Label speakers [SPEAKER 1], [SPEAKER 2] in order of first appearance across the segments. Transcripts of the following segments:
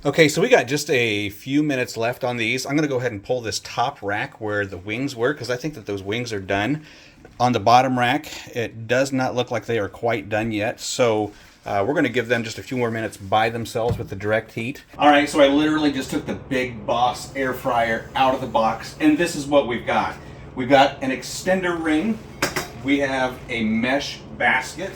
[SPEAKER 1] Okay, so we got just a few minutes left on these. I'm going to go ahead and pull this top rack where the wings were because I think that those wings are done. On the bottom rack, it does not look like they are quite done yet. So we're going to give them just a few more minutes by themselves with the direct heat. All right, so I literally just took the Big Boss air fryer out of the box, and this is what we've got. We've got an extender ring. We have a mesh basket.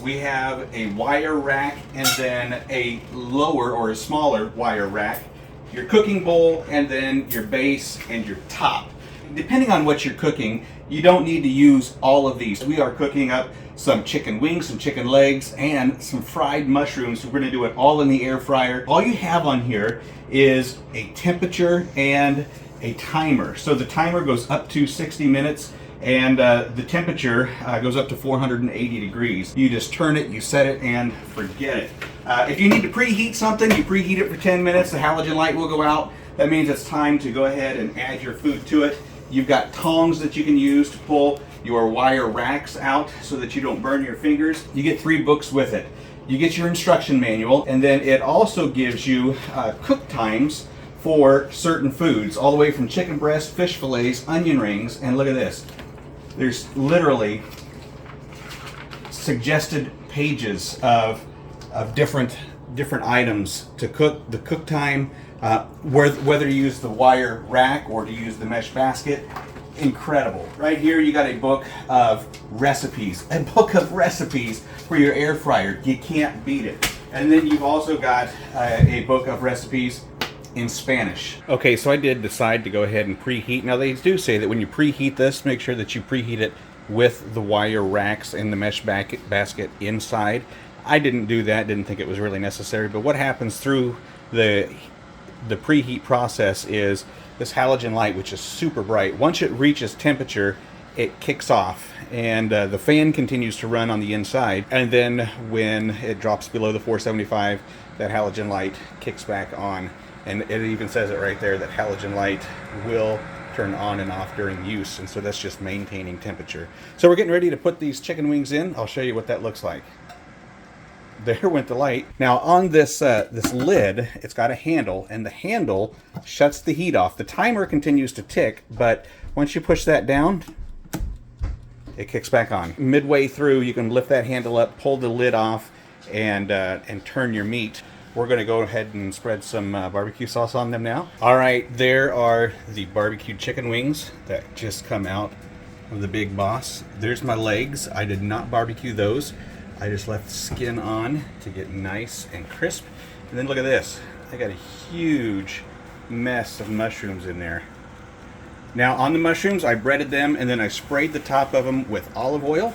[SPEAKER 1] We have a wire rack and then a lower or a smaller wire rack, your cooking bowl, and then your base and your top. Depending on what you're cooking, you don't need to use all of these. We are cooking up some chicken wings, some chicken legs, and some fried mushrooms. We're going to do it all in the air fryer. All you have on here is a temperature and a timer. So the timer goes up to 60 minutes. And the temperature goes up to 480 degrees. You just turn it, you set it, and forget it. If you need to preheat something, you preheat it for 10 minutes, the halogen light will go out. That means it's time to go ahead and add your food to it. You've got tongs that you can use to pull your wire racks out so that you don't burn your fingers. You get 3 books with it. You get your instruction manual, and then it also gives you cook times for certain foods, all the way from chicken breast, fish fillets, onion rings, and look at this. There's literally suggested pages of different items to cook, the cook time, whether you use the wire rack or to use the mesh basket. Incredible. Right here you got a book of recipes. A book of recipes for your air fryer. You can't beat it. And then you've also got a book of recipes in Spanish. Okay, so I did decide to go ahead and preheat. Now they do say that when you preheat this, make sure that you preheat it with the wire racks and the mesh basket inside. I didn't do that, didn't think it was really necessary, but what happens through the preheat process is this halogen light, which is super bright, once it reaches temperature, it kicks off, and the fan continues to run on the inside, and then when it drops below the 475, that halogen light kicks back on. And it even says it right there that halogen light will turn on and off during use. And so that's just maintaining temperature. So we're getting ready to put these chicken wings in. I'll show you what that looks like. There went the light. Now on this this lid, it's got a handle, and the handle shuts the heat off. The timer continues to tick, but once you push that down, it kicks back on. Midway through, you can lift that handle up, pull the lid off, and turn your meat. We're going to go ahead and spread some barbecue sauce on them now. All right, there are the barbecued chicken wings that just come out of the Big Boss. There's my legs. I did not barbecue those. I just left the skin on to get nice and crisp. And then look at this. I got a huge mess of mushrooms in there. Now on the mushrooms, I breaded them and then I sprayed the top of them with olive oil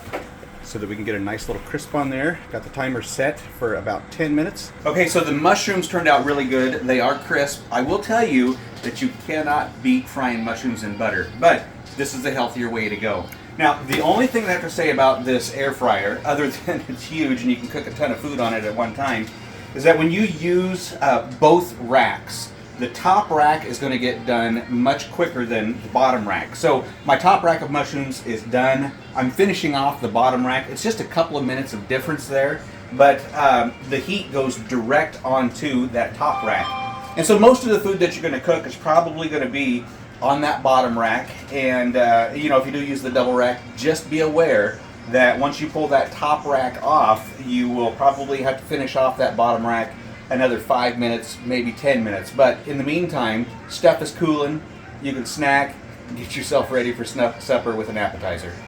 [SPEAKER 1] so that we can get a nice little crisp on there. Got the timer set for about 10 minutes. Okay, so the mushrooms turned out really good. They are crisp. I will tell you that you cannot beat frying mushrooms in butter, but this is the healthier way to go. Now, the only thing I have to say about this air fryer, other than it's huge and you can cook a ton of food on it at one time, is that when you use both racks, the top rack is going to get done much quicker than the bottom rack. So my top rack of mushrooms is done. I'm finishing off the bottom rack. It's just a couple of minutes of difference there, but the heat goes direct onto that top rack. And so most of the food that you're going to cook is probably going to be on that bottom rack. And you know, if you do use the double rack, just be aware that once you pull that top rack off, you will probably have to finish off that bottom rack another 5 minutes, maybe 10 minutes. But in the meantime, stuff is cooling. You can snack, get yourself ready for supper with an appetizer.